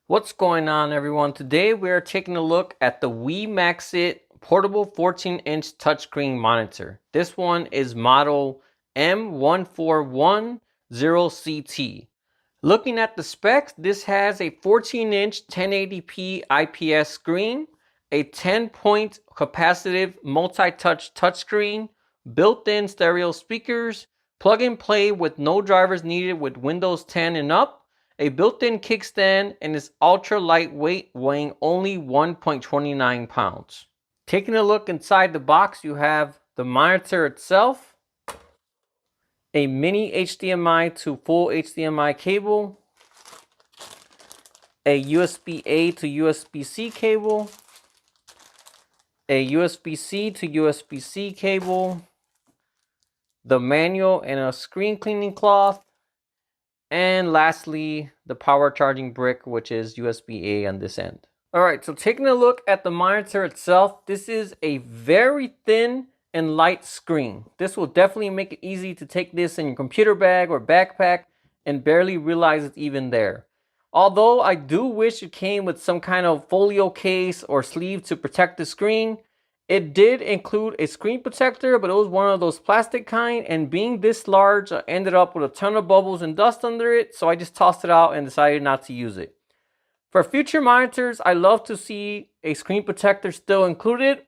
What's going on, everyone? Today we are taking a look at the WIMAXIT portable 14-inch touchscreen monitor. This one is model M1410CT. Looking at the specs, this has a 14-inch 1080p IPS screen, a 10-point capacitive multi-touch touchscreen, built-in stereo speakers, plug and play with no drivers needed with Windows 10 and up, a built-in kickstand, and is ultra lightweight, weighing only 1.29 pounds. Taking a look inside the box, you have the monitor itself, a mini HDMI to full HDMI cable, a USB-A to USB-C cable, a USB-C to USB-C cable, the manual and a screen cleaning cloth, and lastly, the power charging brick, which is USB-A on this end. Alright, so taking a look at the monitor itself, this is a very thin and light screen. This will definitely make it easy to take this in your computer bag or backpack and barely realize it's even there. Although I do wish it came with some kind of folio case or sleeve to protect the screen. It did include a screen protector, but it was one of those plastic kind, and being this large, I ended up with a ton of bubbles and dust under it, so I just tossed it out and decided not to use it. For future monitors, I love to see a screen protector still included,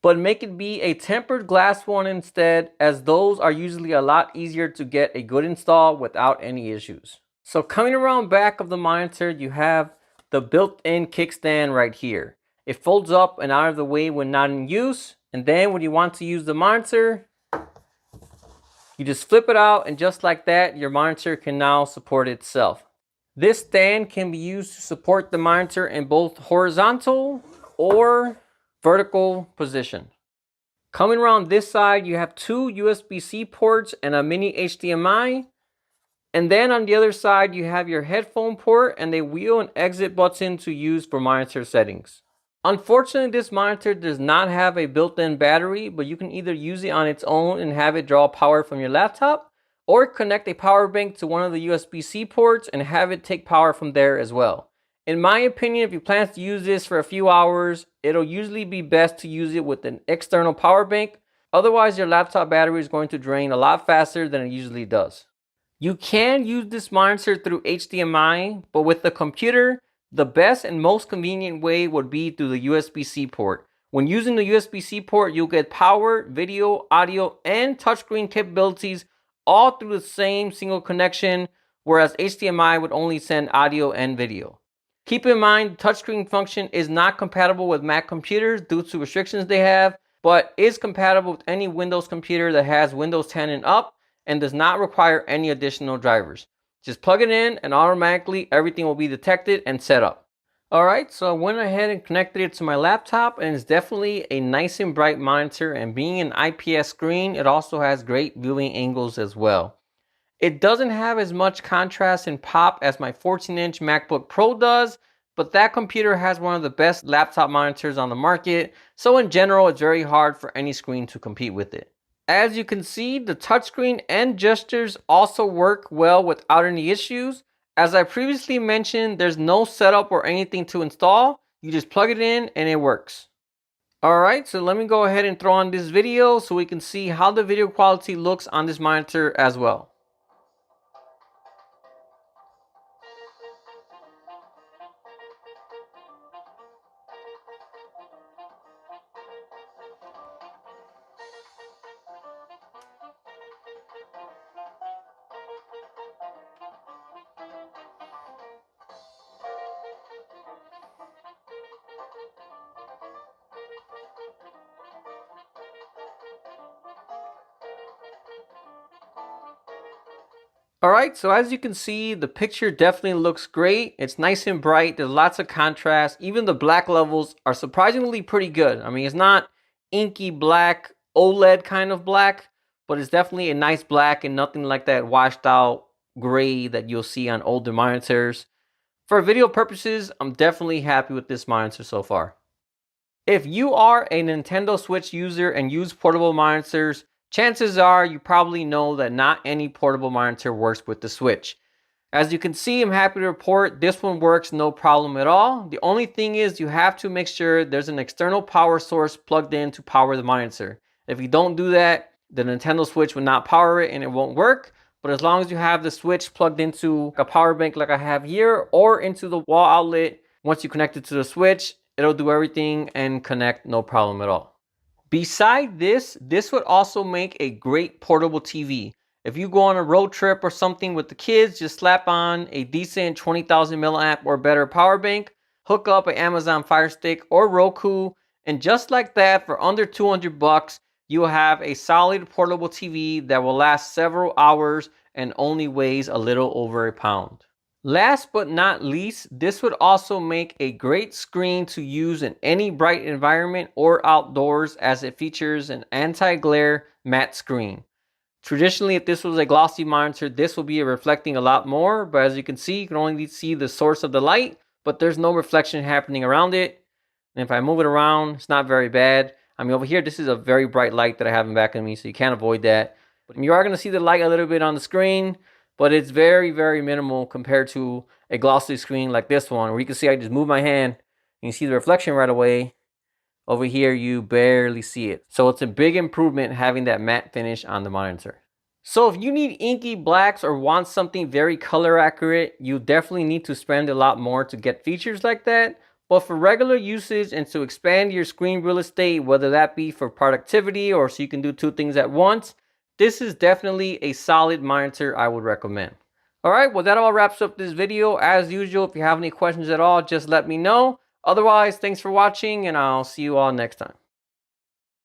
but make it be a tempered glass one instead, as those are usually a lot easier to get a good install without any issues. So coming around back of the monitor, you have the built-in kickstand right here. It folds up and out of the way when not in use, and then when you want to use the monitor, you just flip it out, and just like that, your monitor can now support itself. This stand can be used to support the monitor in both horizontal or vertical position. Coming around this side, you have two USB-C ports and a mini HDMI. And then on the other side, you have your headphone port and a wheel and exit button to use for monitor settings. Unfortunately, this monitor does not have a built-in battery, but you can either use it on its own and have it draw power from your laptop, or connect a power bank to one of the USB-C ports and have it take power from there as well. In my opinion, if you plan to use this for a few hours, it'll usually be best to use it with an external power bank. Otherwise, your laptop battery is going to drain a lot faster than it usually does. You can use this monitor through HDMI, but with the computer, the best and most convenient way would be through the USB-C port. When using the USB-C port, you'll get power, video, audio, and touchscreen capabilities all through the same single connection, whereas HDMI would only send audio and video. Keep in mind, the touchscreen function is not compatible with Mac computers due to restrictions they have, but is compatible with any Windows computer that has Windows 10 and up and does not require any additional drivers. Just plug it in and automatically everything will be detected and set up. Alright, so I went ahead and connected it to my laptop, and it's definitely a nice and bright monitor, and being an IPS screen, it also has great viewing angles as well. It doesn't have as much contrast and pop as my 14-inch MacBook Pro does, but that computer has one of the best laptop monitors on the market, so in general it's very hard for any screen to compete with it. As you can see, the touchscreen and gestures also work well without any issues. As I previously mentioned, there's no setup or anything to install. You just plug it in and it works. Alright, so let me go ahead and throw on this video so we can see how the video quality looks on this monitor as well. Alright, so as you can see, the picture definitely looks great. It's nice and bright. There's lots of contrast. Even the black levels are surprisingly pretty good. I mean, it's not inky black, OLED kind of black, but it's definitely a nice black and nothing like that washed out gray that you'll see on older monitors. For video purposes, I'm definitely happy with this monitor so far. If you are a Nintendo Switch user and use portable monitors, chances are you probably know that not any portable monitor works with the Switch. As you can see, I'm happy to report this one works no problem at all. The only thing is you have to make sure there's an external power source plugged in to power the monitor. If you don't do that, the Nintendo Switch will not power it and it won't work. But as long as you have the Switch plugged into a power bank like I have here or into the wall outlet, once you connect it to the Switch, it'll do everything and connect no problem at all. Beside this would also make a great portable TV. If you go on a road trip or something with the kids, just slap on a decent 20,000 milliamp or better power bank, hook up an Amazon Fire Stick or Roku, and just like that, for under 200 bucks, you will have a solid portable TV that will last several hours and only weighs a little over a pound. Last but not least, this would also make a great screen to use in any bright environment or outdoors, as it features an anti-glare matte screen. Traditionally, if this was a glossy monitor, this will be reflecting a lot more, but as you can see, you can only see the source of the light, but there's no reflection happening around it. And if I move it around, it's not very bad. I mean, over here, this is a very bright light that I have in back of me, so you can't avoid that. But you are going to see the light a little bit on the screen, but it's very, very minimal compared to a glossy screen like this one, where you can see I just move my hand and you see the reflection right away. Over here, you barely see it. So it's a big improvement having that matte finish on the monitor. So if you need inky blacks or want something very color accurate, you definitely need to spend a lot more to get features like that. But for regular usage and to expand your screen real estate, whether that be for productivity or so you can do two things at once, this is definitely a solid monitor I would recommend. Alright, well that all wraps up this video. As usual, if you have any questions at all, just let me know. Otherwise, thanks for watching and I'll see you all next time.